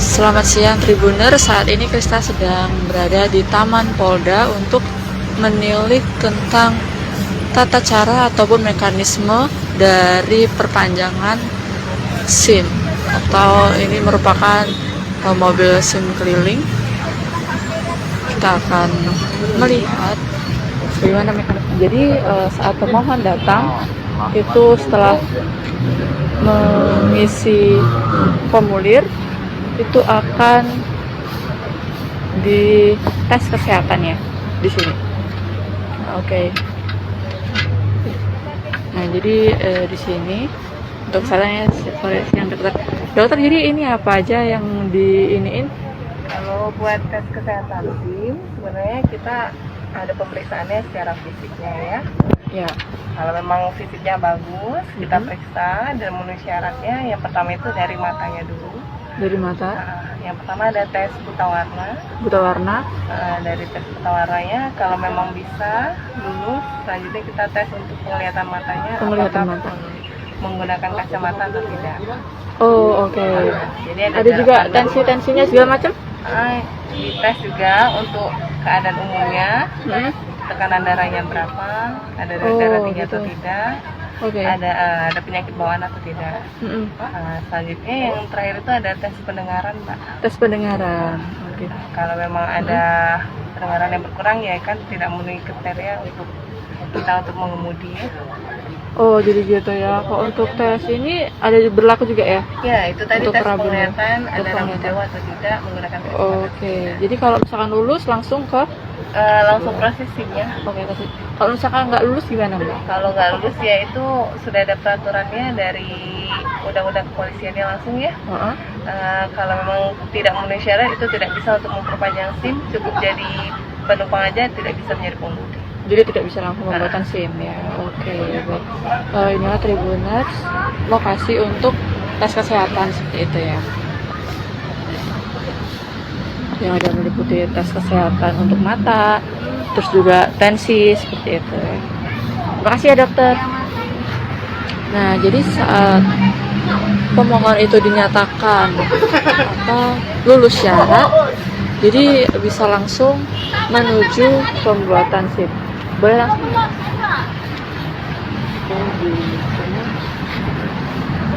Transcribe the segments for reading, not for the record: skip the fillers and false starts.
Selamat siang Tribuner, saat ini Krista sedang berada di Taman Polda untuk menilik tentang tata cara ataupun mekanisme dari perpanjangan SIM, atau ini merupakan mobil SIM keliling. Kita akan melihat bagaimana mekanisme. Jadi saat pemohon datang itu setelah mengisi formulir itu akan dites kesehatan ya di sini. Oke. Nah, jadi di sini untuk saya yang dokter, jadi ini apa aja yang diiniin? Kalau buat tes kesehatan SIM, sebenarnya kita ada pemeriksaannya secara fisiknya ya. Ya. Kalau memang fisiknya bagus, kita periksa dan memenuhi syaratnya. Yang pertama itu dari matanya dulu. Dari mata. Yang pertama ada tes buta warna. Buta warna. Dari tes buta warnanya, kalau memang bisa lulus, selanjutnya kita tes untuk penglihatan matanya. Penglihatan mata. Menggunakan kacamata atau tidak. Oh, oke. Jadi ada juga tensinya segala macam. Dites juga untuk keadaan umumnya, tekanan darahnya berapa, ada darah tinggi atau tidak, ada penyakit bawaan atau tidak. Selanjutnya yang terakhir itu ada tes pendengaran, Mbak. Tes pendengaran. Oke. Kalau memang ada pendengaran yang berkurang ya kan tidak memenuhi kriteria untuk kita untuk mengemudi ya. Oh, jadi gitu ya. Kalau untuk tes ini ada berlaku juga ya? Ya, itu tadi untuk tes penglihatan, ada rambut penglihatan Jawa atau tidak menggunakan tes. Oke. Jadi kalau misalkan lulus langsung ke langsung prosesnya. Oke, kasih. Kalau misalkan nggak lulus gimana, Mbak? Kalau nggak lulus ya itu sudah ada peraturannya dari undang-undang kepolisiannya langsung ya. Kalau memang tidak memenuhi syarat itu tidak bisa untuk memperpanjang SIM, cukup jadi penumpang aja, tidak bisa menjadi pengemudi. Jadi tidak bisa langsung pembuatan SIM ya. Oke, baik. Inilah Tribuners, lokasi untuk tes kesehatan seperti itu ya. Yang ada meliputi tes kesehatan untuk mata, terus juga tensi seperti itu. Terima kasih ya dokter. Nah, jadi saat pemohon itu dinyatakan lulus syarat, jadi bisa langsung menuju pembuatan SIM. Boleh langsung.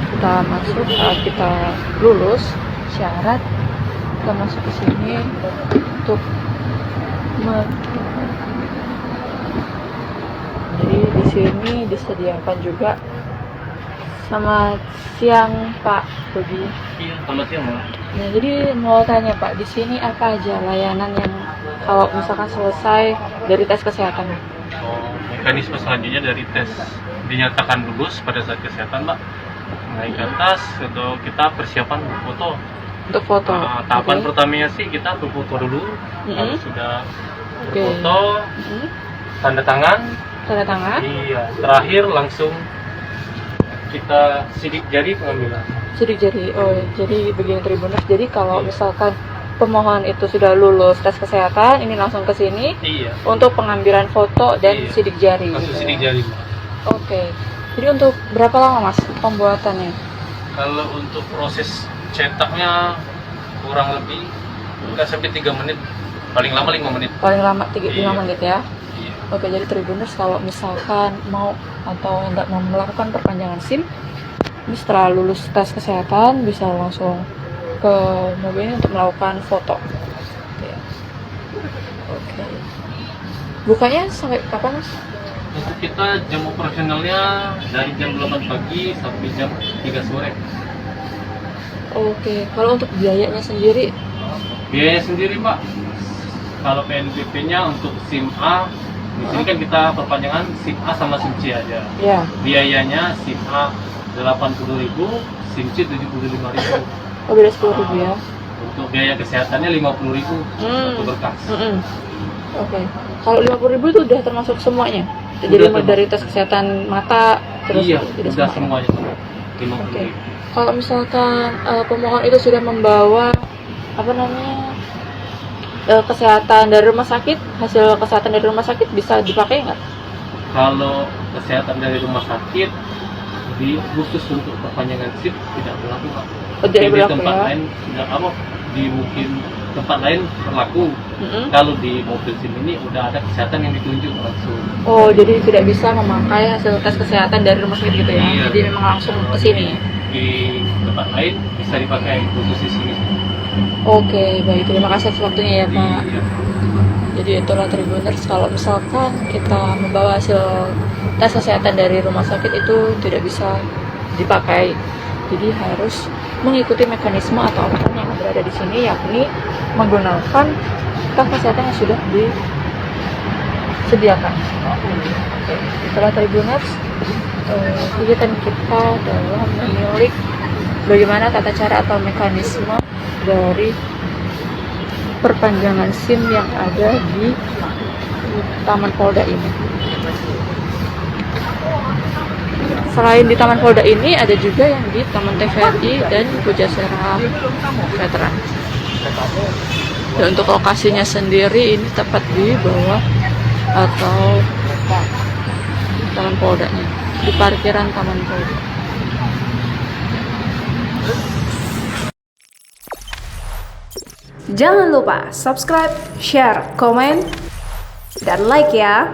Kita masuk saat kita lulus syarat, kita masuk ke sini untuk jadi di sini disediakan juga. Selamat siang Pak Budi. Iya, selamat siang Mbak. Nah, jadi mau tanya Pak, di sini apa aja layanan yang kalau misalkan selesai dari tes kesehatan? Mekanisme selanjutnya dari tes dinyatakan lulus pada saat kesehatan, Mbak. Naik ke atas, atau kita persiapan foto. Untuk foto. Tahapan pertamanya sih kita berfoto dulu. Kalau sudah berfoto, tanda tangan. Tanda tangan. Iya. Terakhir langsung kita sidik jari pengambilan. Sidik jari. Oh, jadi begini Tribuners. Jadi kalau misalkan pemohon itu sudah lulus tes kesehatan, ini langsung ke sini. Iya. Untuk pengambilan foto dan sidik jari. Langsung sidik jari, Mbak. Oke. Jadi untuk berapa lama Mas pembuatannya? Kalau untuk proses cetaknya kurang lebih nggak sampai 3 menit, paling lama 5 menit. Paling lama 5 menit ya. Iya. Oke, jadi Tribuners kalau misalkan mau atau hendak mau melakukan perpanjangan SIM, ini setelah lulus tes kesehatan bisa langsung ke mobil ini untuk melakukan foto. Oke. Bukanya sampai kapan Mas? Untuk kita jam operasionalnya dari jam 8 pagi sampai jam 3 sore. Oke, kalau untuk biayanya sendiri? Biayanya sendiri Pak, kalau PNBP-nya untuk SIM A, di sini kan kita perpanjangan SIM A sama SIM C aja. Ya. Biayanya SIM A 80.000, SIM C 75.000. Oh, beda 10.000 ya? Untuk biaya kesehatannya 50.000 satu berkas. Oke. Kalau 50.000 itu udah termasuk semuanya? Jadi mulai dari tes kesehatan mata terus udah semuanya. 50.000. Oke. Kalau misalkan pemohon itu sudah membawa kesehatan dari rumah sakit, hasil kesehatan dari rumah sakit bisa dipakai nggak? Kalau kesehatan dari rumah sakit di khusus untuk perpanjangan SIM tidak berlaku, Pak. Oh, tidak Tapi berlaku, di tempat ya? lain tidak apa, di mungkin tempat lain berlaku. Kalau di mobil SIM ini udah ada kesehatan yang ditunjuk langsung. Oh, jadi tidak bisa memakai hasil tes kesehatan dari rumah sakit gitu ya? Iya. Jadi memang langsung ke sini. Di tempat lain bisa dipakai khusus di sini. Oke, baik. Terima kasih atas waktunya ya, Pak. Iya. Jadi itulah Tribuners, kalau misalkan kita membawa hasil tes kesehatan dari rumah sakit itu tidak bisa dipakai. Jadi harus mengikuti mekanisme atau aturan yang berada di sini, yakni menggunakan tes kesehatan yang sudah disediakan. Oke, itulah Tribuners, kegiatan kita dalam menilik bagaimana tata cara atau mekanisme dari perpanjangan SIM yang ada di Taman Polda ini. Selain di Taman Polda ini, ada juga yang di Taman TVRI dan Pujasera Veteran. Dan untuk lokasinya sendiri ini tepat di bawah atau Taman Poldanya, di parkiran Taman Polda. Jangan lupa subscribe, share, komen, dan like ya.